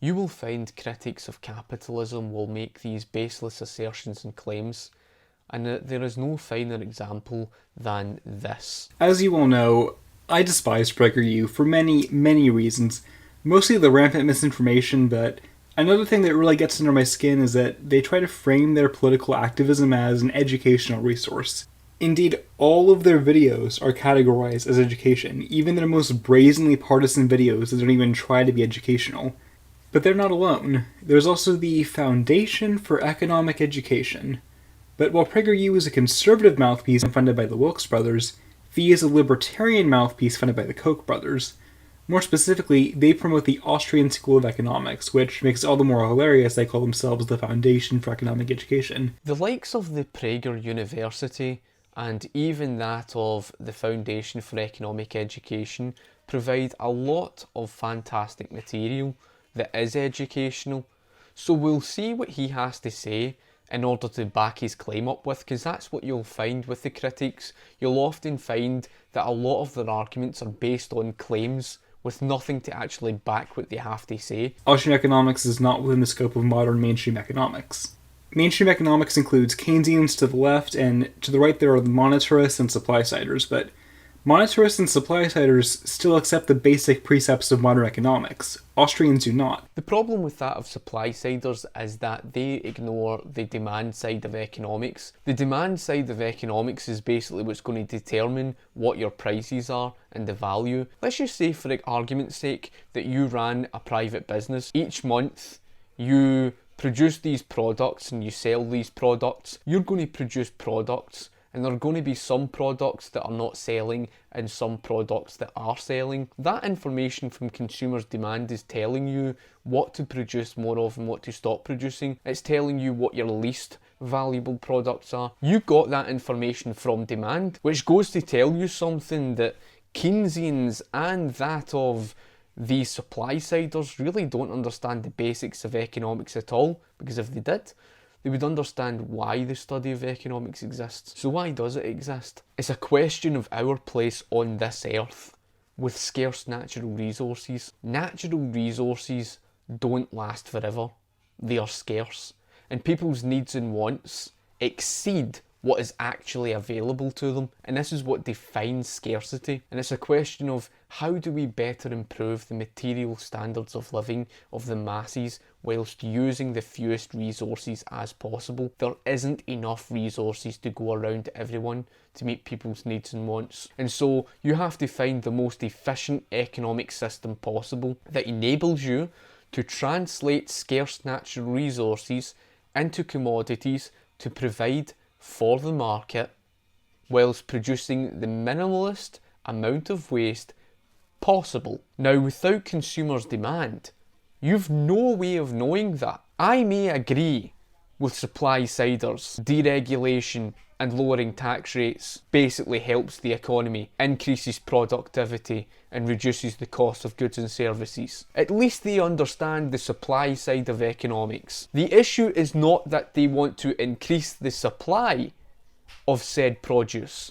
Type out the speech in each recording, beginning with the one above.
You will find critics of capitalism will make these baseless assertions and claims, and there is no finer example than this. As you all know, I despise PragerU for many, many reasons. Mostly the rampant misinformation, but another thing that really gets under my skin is that they try to frame their political activism as an educational resource. Indeed, all of their videos are categorized as education, even their most brazenly partisan videos that don't even try to be educational. But they're not alone. There's also the Foundation for Economic Education. But while PragerU is a conservative mouthpiece funded by the Wilks brothers, V is a libertarian mouthpiece funded by the Koch brothers. More specifically, they promote the Austrian School of Economics, which makes it all the more hilarious they call themselves the Foundation for Economic Education. The likes of the Prager University and even that of the Foundation for Economic Education provide a lot of fantastic material that is educational. So we'll see what he has to say in order to back his claim up with, because that's what you'll find with the critics. You'll often find that a lot of their arguments are based on claims with nothing to actually back what they have to say. Austrian economics is not within the scope of modern mainstream economics. Mainstream economics includes Keynesians to the left, and to the right there are the monetarists and supply-siders, but monetarists and supply-siders still accept the basic precepts of modern economics. Austrians do not. The problem with that of supply-siders is that they ignore the demand side of economics. The demand side of economics is basically what's going to determine what your prices are and the value. Let's just say, for argument's sake, that you ran a private business. Each month you produce these products and you sell these products. You're going to produce products, and there are going to be some products that are not selling and some products that are selling. That information from consumers' demand is telling you what to produce more of and what to stop producing. It's telling you what your least valuable products are. You got that information from demand, which goes to tell you something that Keynesians and that of the supply-siders really don't understand the basics of economics at all, because if they did, they would understand why the study of economics exists. So why does it exist? It's a question of our place on this earth with scarce natural resources. Natural resources don't last forever. They are scarce. And people's needs and wants exceed what is actually available to them. And this is what defines scarcity. And it's a question of how do we better improve the material standards of living of the masses whilst using the fewest resources as possible. There isn't enough resources to go around to everyone to meet people's needs and wants. And so you have to find the most efficient economic system possible that enables you to translate scarce natural resources into commodities to provide for the market whilst producing the minimalist amount of waste possible. Now, without consumers' demand, you've no way of knowing that. I may agree with supply-siders. Deregulation and lowering tax rates basically helps the economy, increases productivity and reduces the cost of goods and services. At least they understand the supply side of economics. The issue is not that they want to increase the supply of said produce.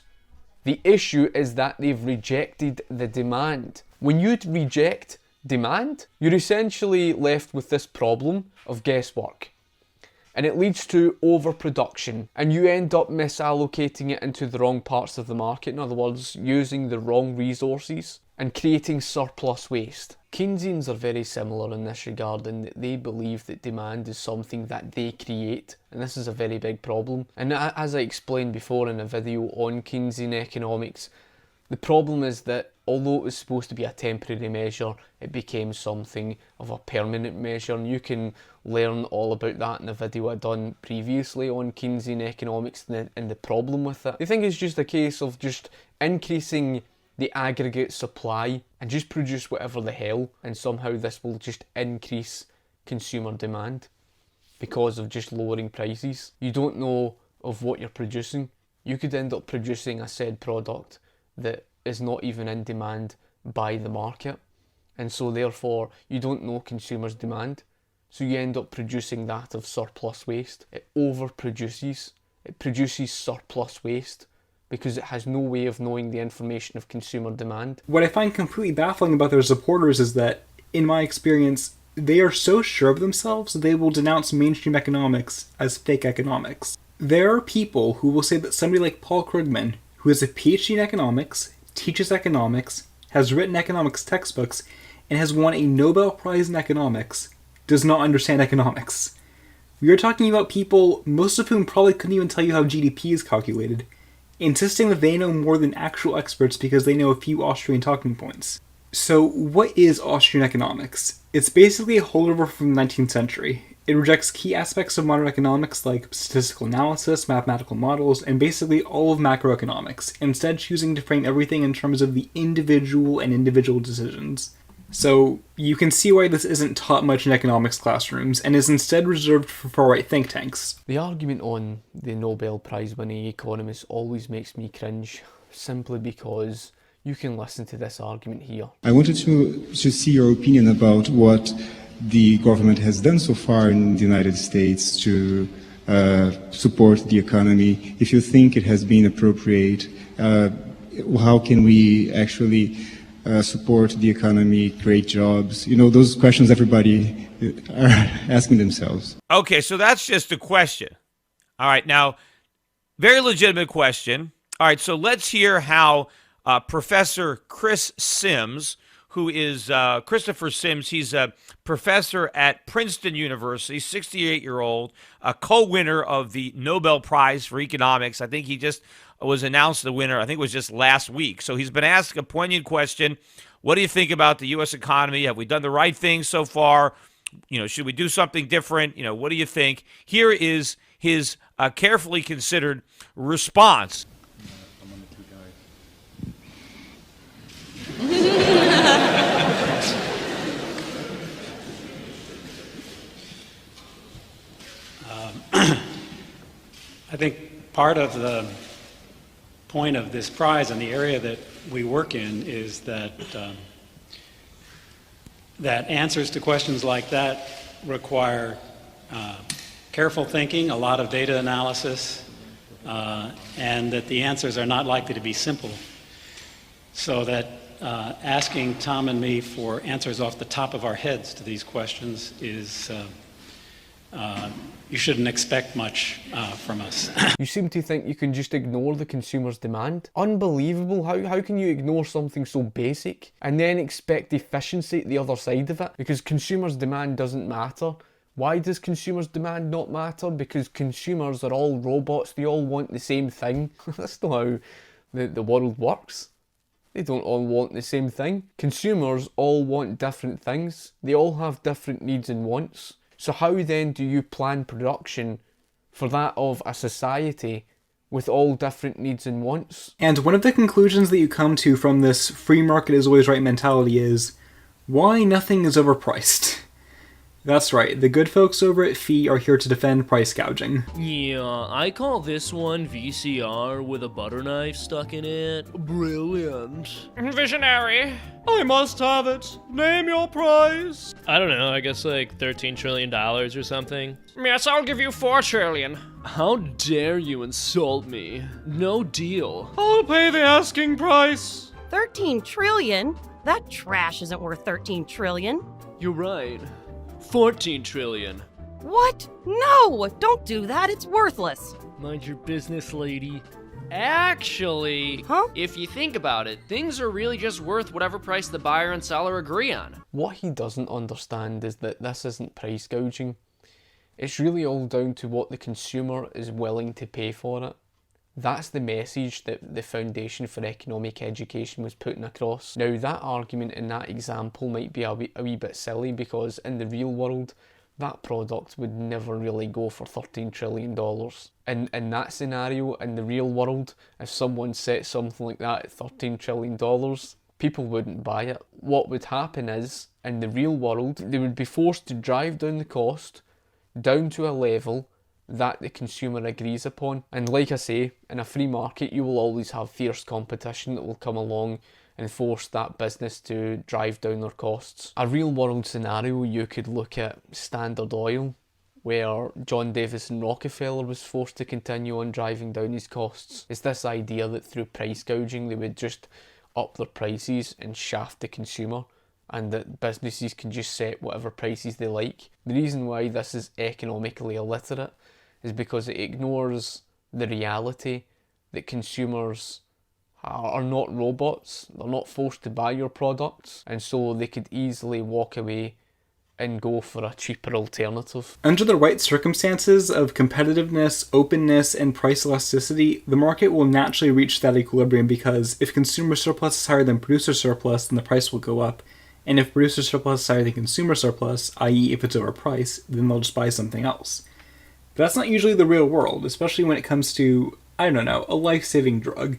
The issue is that they've rejected the demand. When you reject demand, you're essentially left with this problem of guesswork. And it leads to overproduction, and you end up misallocating it into the wrong parts of the market. In other words, using the wrong resources and creating surplus waste. Keynesians are very similar in this regard, in that they believe that demand is something that they create, and this is a very big problem. And as I explained before in a video on Keynesian economics, the problem is that although it was supposed to be a temporary measure, it became something of a permanent measure, and you can learn all about that in a video I've done previously on Keynesian economics and the problem with it. I think it's just a case of just increasing the aggregate supply and just produce whatever the hell, and somehow this will just increase consumer demand because of just lowering prices. You don't know of what you're producing. You could end up producing a said product that is not even in demand by the market, and so therefore you don't know consumers' demand, so you end up producing that of surplus waste. It overproduces, it produces surplus waste because it has no way of knowing the information of consumer demand. What I find completely baffling about their supporters is that, in my experience, They are so sure of themselves that they will denounce mainstream economics as fake economics. There are people who will say that somebody like Paul Krugman, who has a PhD in economics, teaches economics, has written economics textbooks, and has won a Nobel Prize in economics, does not understand economics. We are talking about people, most of whom probably couldn't even tell you how GDP is calculated, insisting that they know more than actual experts because they know a few Austrian talking points. So, what is Austrian economics? It's basically a holdover from the 19th century. It rejects key aspects of modern economics like statistical analysis, mathematical models, and basically all of macroeconomics, instead choosing to frame everything in terms of the individual and individual decisions. So, you can see why this isn't taught much in economics classrooms, and is instead reserved for far-right think tanks. The argument on the Nobel Prize winning economist always makes me cringe, simply because you can listen to this argument here. I wanted to see your opinion about what the government has done so far in the United States to support the economy. If you think it has been appropriate, how can we actually support the economy, create jobs? You know, those questions everybody are asking themselves. Okay, so that's just a question. All right, now, very legitimate question. All right, so let's hear how Professor Chris Sims, who is Christopher Sims, he's a professor at Princeton University, 68-year-old, a co-winner of the Nobel Prize for Economics. I think he just was announced the winner, I think it was just last week. So he's been asked a poignant question. What do you think about the U.S. economy? Have we done the right thing so far? You know, should we do something different? You know, what do you think? Here is his carefully considered response. I think part of the point of this prize and the area that we work in is that that answers to questions like that require careful thinking, a lot of data analysis, and that the answers are not likely to be simple. So that asking Tom and me for answers off the top of our heads to these questions is you shouldn't expect much from us. You seem to think you can just ignore the consumer's demand? Unbelievable. How can you ignore something so basic and then expect efficiency at the other side of it? Because consumers' demand doesn't matter. Why does consumers' demand not matter? Because consumers are all robots. They all want the same thing. That's not how the world works. They don't all want the same thing. Consumers all want different things. They all have different needs and wants. So how then do you plan production for that of a society with all different needs and wants? And one of the conclusions that you come to from this free market is always right mentality is why nothing is overpriced. That's right, the good folks over at FEE are here to defend price gouging. Yeah, I call this one VCR with a butter knife stuck in it. Brilliant. Visionary. I must have it. Name your price. I don't know, I guess like $13 trillion or something. Yes, I'll give you 4 trillion. How dare you insult me? No deal. I'll pay the asking price. 13 trillion? That trash isn't worth 13 trillion. You're right. 14 trillion. What? No! Don't do that, it's worthless. Mind your business, lady. Actually, if you think about it, things are really just worth whatever price the buyer and seller agree on. What he doesn't understand is that this isn't price gouging. It's really all down to what the consumer is willing to pay for it. That's the message that the Foundation for Economic Education was putting across. Now, that argument in that example might be a wee bit silly because in the real world, that product would never really go for $13 trillion. In that scenario, in the real world, if someone set something like that at $13 trillion, people wouldn't buy it. What would happen is, in the real world, they would be forced to drive down the cost down to a level that the consumer agrees upon. And like I say, in a free market, you will always have fierce competition that will come along and force that business to drive down their costs. A real world scenario, you could look at Standard Oil, where John Davison Rockefeller was forced to continue on driving down his costs. It's this idea that through price gouging, they would just up their prices and shaft the consumer. and that businesses can just set whatever prices they like. The reason why this is economically illiterate is because it ignores the reality that consumers are not robots. They're not forced to buy your products, and so they could easily walk away and go for a cheaper alternative. Under the right circumstances of competitiveness, openness, and price elasticity, the market will naturally reach that equilibrium, because if consumer surplus is higher than producer surplus, then the price will go up. And if producer surplus is higher than consumer surplus, i.e. if it's overpriced, then they'll just buy something else. But that's not usually the real world, especially when it comes to, I don't know, a life-saving drug.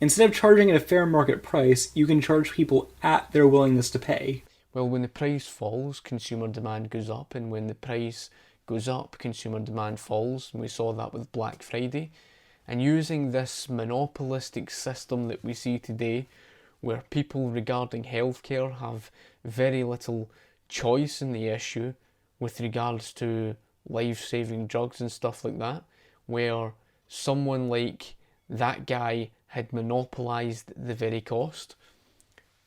Instead of charging at a fair market price, you can charge people at their willingness to pay. Well, when the price falls, consumer demand goes up, and when the price goes up, consumer demand falls. And we saw that with Black Friday. And using this monopolistic system that we see today, where people regarding healthcare have very little choice in the issue with regards to life-saving drugs and stuff like that, where someone like that guy had monopolised the very cost,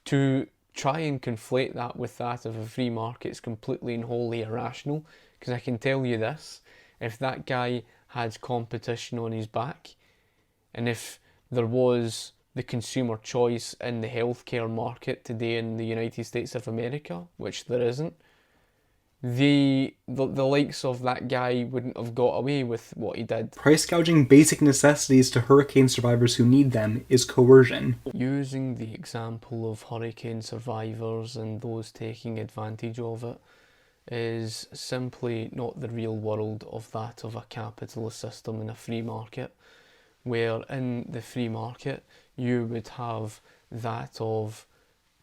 to try and conflate that with that of a free market is completely and wholly irrational, because I can tell you this, if that guy had competition on his back, and if there was the consumer choice in the healthcare market today in the United States of America, which there isn't, the likes of that guy wouldn't have got away with what he did. Price gouging basic necessities to hurricane survivors who need them is coercion. Using the example of hurricane survivors and those taking advantage of it is simply not the real world of that of a capitalist system in a free market, where in the free market you would have that of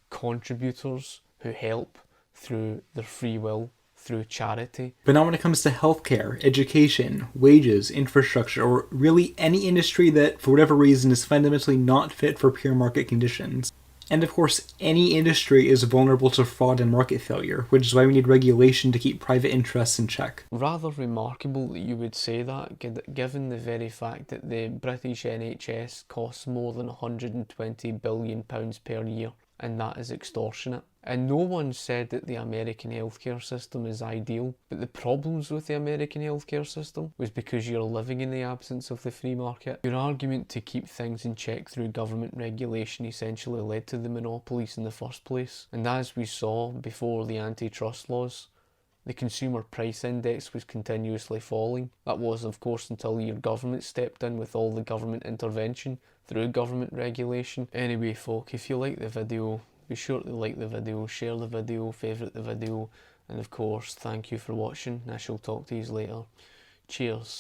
contributors who help through their free will, through charity. But not when it comes to healthcare, education, wages, infrastructure, or really any industry that, for whatever reason, is fundamentally not fit for pure market conditions. And of course, any industry is vulnerable to fraud and market failure, which is why we need regulation to keep private interests in check. Rather remarkable that you would say that, given the very fact that the British NHS costs more than £120 billion per year, and that is extortionate. And no one said that the American healthcare system is ideal, but the problems with the American healthcare system was because you're living in the absence of the free market. Your argument to keep things in check through government regulation essentially led to the monopolies in the first place. And as we saw before the antitrust laws, the consumer price index was continuously falling. That was, of course, until your government stepped in with all the government intervention through government regulation. Anyway, folk, if you like the video, be sure to like the video, share the video, favourite the video, and of course, thank you for watching. I shall talk to you later. Cheers.